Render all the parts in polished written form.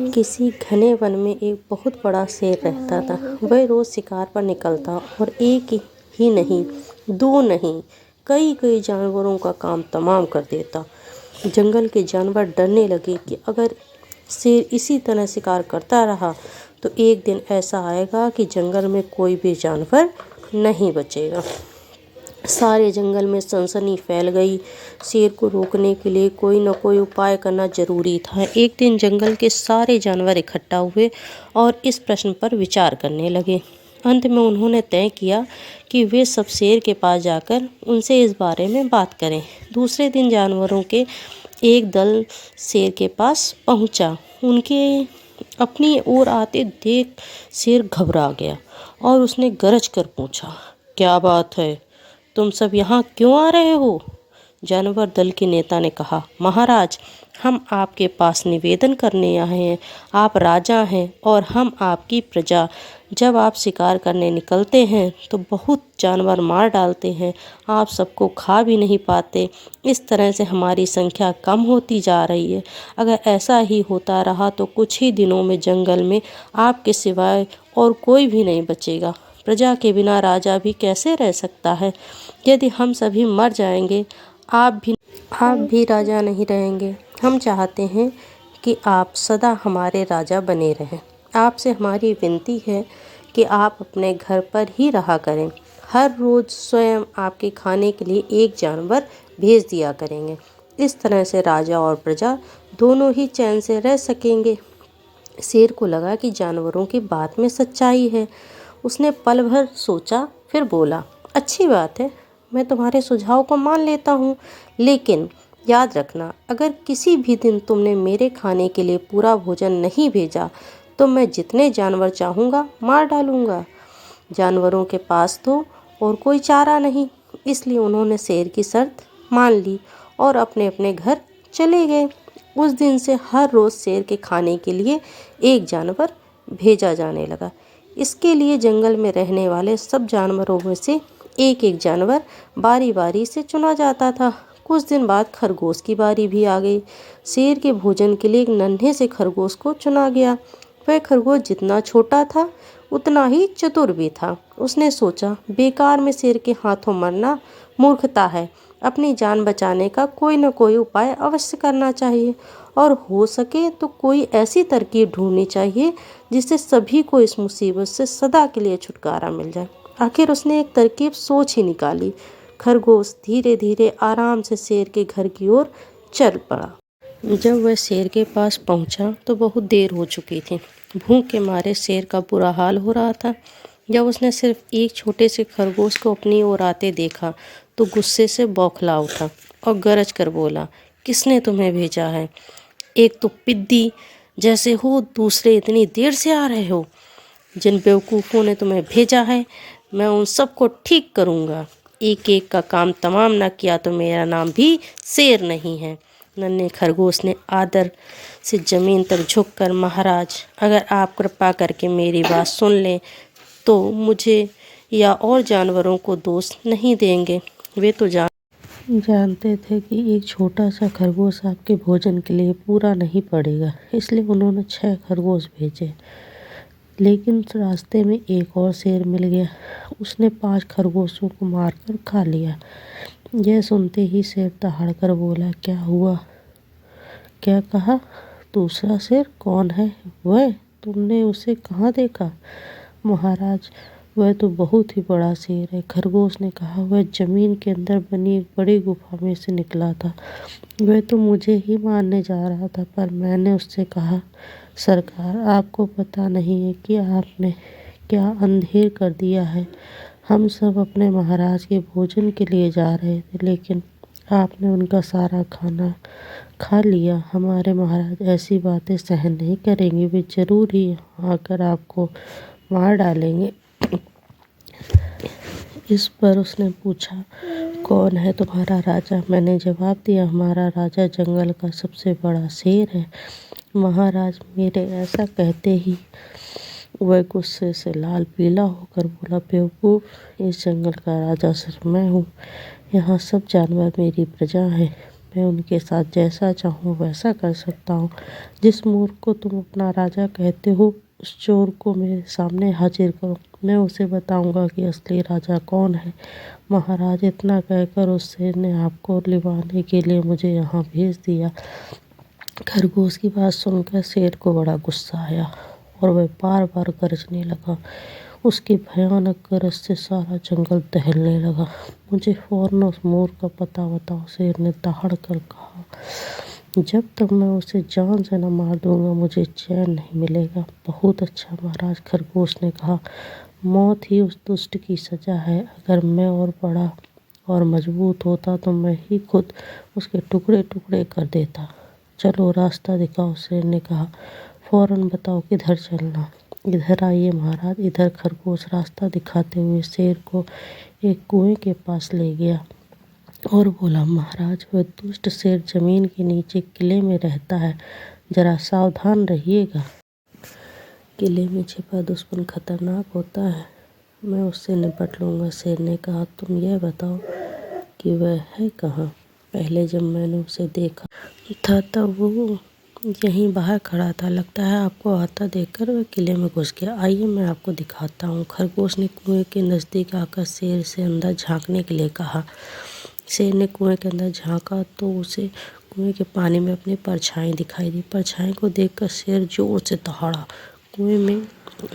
किसी घने वन में एक बहुत बड़ा शेर रहता था। वह रोज शिकार पर निकलता और एक ही नहीं, दो नहीं, कई कई जानवरों का काम तमाम कर देता। जंगल के जानवर डरने लगे कि अगर शेर इसी तरह शिकार करता रहा तो एक दिन ऐसा आएगा कि जंगल में कोई भी जानवर नहीं बचेगा। सारे जंगल में सनसनी फैल गई। शेर को रोकने के लिए कोई न कोई उपाय करना जरूरी था। एक दिन जंगल के सारे जानवर इकट्ठा हुए और इस प्रश्न पर विचार करने लगे। अंत में उन्होंने तय किया कि वे सब शेर के पास जाकर उनसे इस बारे में बात करें। दूसरे दिन जानवरों के एक दल शेर के पास पहुंचा। उनके अपनी ओर आते देख शेर घबरा गया और उसने गरज कर पूछा, क्या बात है, तुम सब यहाँ क्यों आ रहे हो? जानवर दल के नेता ने कहा, महाराज, हम आपके पास निवेदन करने आए हैं। आप राजा हैं और हम आपकी प्रजा। जब आप शिकार करने निकलते हैं तो बहुत जानवर मार डालते हैं। आप सबको खा भी नहीं पाते। इस तरह से हमारी संख्या कम होती जा रही है। अगर ऐसा ही होता रहा तो कुछ ही दिनों में जंगल में आपके सिवाय और कोई भी नहीं बचेगा। प्रजा के बिना राजा भी कैसे रह सकता है? यदि हम सभी मर जाएंगे, आप भी राजा नहीं रहेंगे। हम चाहते हैं कि आप सदा हमारे राजा बने रहें। आपसे हमारी विनती है कि आप अपने घर पर ही रहा करें। हर रोज़ स्वयं आपके खाने के लिए एक जानवर भेज दिया करेंगे। इस तरह से राजा और प्रजा दोनों ही चैन से रह सकेंगे। शेर को लगा कि जानवरों की बात में सच्चाई है। उसने पल भर सोचा, फिर बोला, अच्छी बात है, मैं तुम्हारे सुझाव को मान लेता हूँ, लेकिन याद रखना, अगर किसी भी दिन तुमने मेरे खाने के लिए पूरा भोजन नहीं भेजा तो मैं जितने जानवर चाहूँगा मार डालूँगा। जानवरों के पास तो और कोई चारा नहीं, इसलिए उन्होंने शेर की शर्त मान ली और अपने अपने घर चले गए। उस दिन से हर रोज़ शेर के खाने के लिए एक जानवर भेजा जाने लगा। इसके लिए जंगल में रहने वाले सब जानवरों में से एक एक जानवर बारी बारी से चुना जाता था। कुछ दिन बाद खरगोश की बारी भी आ गई। शेर के भोजन के लिए एक नन्हे से खरगोश को चुना गया। वह खरगोश जितना छोटा था उतना ही चतुर भी था। उसने सोचा, बेकार में शेर के हाथों मरना मूर्खता है। अपनी जान बचाने का कोई न कोई उपाय अवश्य करना चाहिए और हो सके तो कोई ऐसी तरकीब ढूंढनी चाहिए जिससे सभी को इस मुसीबत से सदा के लिए छुटकारा मिल जाए। आखिर उसने एक तरकीब सोच ही निकाली। खरगोश धीरे धीरे आराम से शेर के घर की ओर चल पड़ा। जब वह शेर के पास पहुंचा तो बहुत देर हो चुकी थी। भूख के मारे शेर का बुरा हाल हो रहा था। जब उसने सिर्फ एक छोटे से खरगोश को अपनी ओर आते देखा तो गुस्से से बौखला उठा और गरज कर बोला, किसने तुम्हें भेजा है? एक तो पिद्दी जैसे हो, दूसरे इतनी देर से आ रहे हो। जिन बेवकूफ़ों ने तुम्हें भेजा है मैं उन सबको ठीक करूँगा। एक एक का काम तमाम न किया तो मेरा नाम भी शेर नहीं है। नन्हे खरगोश ने आदर से ज़मीन तक झुककर, महाराज, अगर आप कृपा करके मेरी बात सुन लें तो मुझे या और जानवरों को दोष नहीं देंगे। वे तो जानते थे कि एक छोटा सा खरगोश आपके भोजन के लिए पूरा नहीं पड़ेगा, इसलिए उन्होंने 6 खरगोश भेजे। लेकिन रास्ते में एक और शेर मिल गया। उसने 5 खरगोशों को मारकर खा लिया। यह सुनते ही शेर दहाड़कर बोला, क्या हुआ? क्या कहा? दूसरा शेर कौन है वह? तुमने उसे कहाँ देखा? महाराज, वह तो बहुत ही बड़ा शेर है। खरगोश ने कहा, वह जमीन के अंदर बनी एक बड़ी गुफा में से निकला था। वह तो मुझे ही मारने जा रहा था, पर मैंने उससे कहा, सरकार, आपको पता नहीं है कि आपने क्या अंधेर कर दिया है। हम सब अपने महाराज के भोजन के लिए जा रहे थे, लेकिन आपने उनका सारा खाना खा लिया। हमारे महाराज ऐसी बातें सहन नहीं करेंगे। वे जरूर ही आकर आपको मार डालेंगे। इस पर उसने पूछा, कौन है तुम्हारा राजा? मैंने जवाब दिया, हमारा राजा जंगल का सबसे बड़ा शेर है। महाराज मेरे ऐसा कहते ही वह गुस्से से लाल पीला होकर बोला, बेवकूफ़, इस जंगल का राजा सिर्फ मैं हूँ। यहाँ सब जानवर मेरी प्रजा हैं। मैं उनके साथ जैसा चाहूँ वैसा कर सकता हूँ। जिस मूर्ख को तुम अपना राजा कहते हो, उस चोर को मेरे सामने हाजिर करो, मैं उसे बताऊंगा कि असली राजा कौन है। महाराज, इतना कहकर उस शेर ने आपको लिवाने के लिए मुझे यहाँ भेज दिया। खरगोश की बात सुनकर शेर को बड़ा गुस्सा आया और वह बार बार गरजने लगा। उसकी भयानक गरज से सारा जंगल दहलने लगा। मुझे फौरन उस मोर का पता बताओ, शेर ने दहाड़ कर कहा। जब तक मैं उसे जान से न मार दूंगा मुझे चैन नहीं मिलेगा। बहुत अच्छा महाराज, खरगोश ने कहा। मौत ही उस दुष्ट की सजा है। अगर मैं और बड़ा और मजबूत होता तो मैं ही खुद उसके टुकड़े टुकड़े कर देता। चलो रास्ता दिखाओ, शेर ने कहा। फौरन बताओ किधर चलना। इधर आइए महाराज। इधर खरगोश रास्ता दिखाते हुए शेर को एक कुएं के पास ले गया और बोला, महाराज, वह दुष्ट शेर जमीन के नीचे किले में रहता है, जरा सावधान रहिएगा। किले में छिपा दुश्मन खतरनाक होता है, मैं उससे निपट लूँगा। शेर ने कहा, तुम यह बताओ कि वह है कहाँ। पहले जब मैंने उसे देखा था तब वो यहीं बाहर खड़ा था। लगता है आपको आता देखकर वह किले में घुस गया। आइए मैं आपको दिखाता हूँ। खरगोश ने कुएं के नज़दीक आकर शेर से अंदर झांकने के लिए कहा। शेर ने कुएं के अंदर झांका तो उसे कुएं के पानी में अपनी परछाई दिखाई दी। परछाई को देखकर शेर जोर से दहाड़ा। कुएं में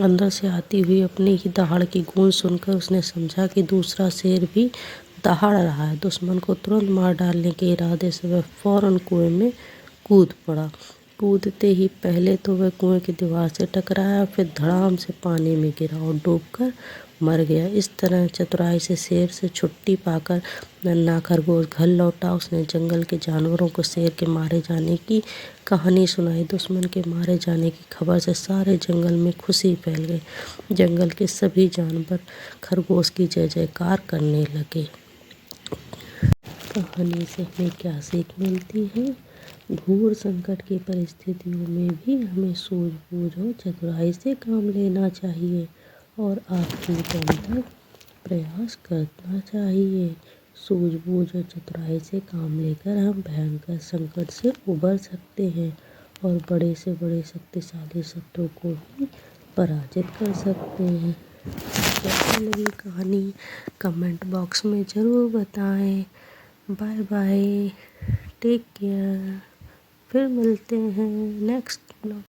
अंदर से आती हुई अपनी ही दहाड़ की गूंज सुनकर उसने समझा कि दूसरा शेर भी दहाड़ रहा है। दुश्मन को तुरंत मार डालने के इरादे से वह फौरन कुएं में कूद पड़ा। कूदते ही पहले तो वह कुएं की दीवार से टकराया, फिर धड़ाम से पानी में गिरा और डूबकर मर गया। इस तरह चतुराई से शेर से छुट्टी पाकर नन्हा खरगोश घर लौटा। उसने जंगल के जानवरों को शेर के मारे जाने की कहानी सुनाई। दुश्मन के मारे जाने की खबर से सारे जंगल में खुशी फैल गई। जंगल के सभी जानवर खरगोश की जय जयकार करने लगे। कहानी से हमें क्या सीख मिलती है? घोर संकट की परिस्थितियों में भी हमें सूझबूझ और चतुराई से काम लेना चाहिए और आखिरी दम तक प्रयास करना चाहिए। सूझबूझ और चतुराई से काम लेकर हम भयंकर संकट से उबर सकते हैं और बड़े से बड़े शक्तिशाली शत्रु को भी पराजित कर सकते हैं। कैसी लगी कहानी कमेंट बॉक्स में ज़रूर बताएं। Bye bye, take care. फिर मिलते हैं नेक्स्ट ब्लॉग।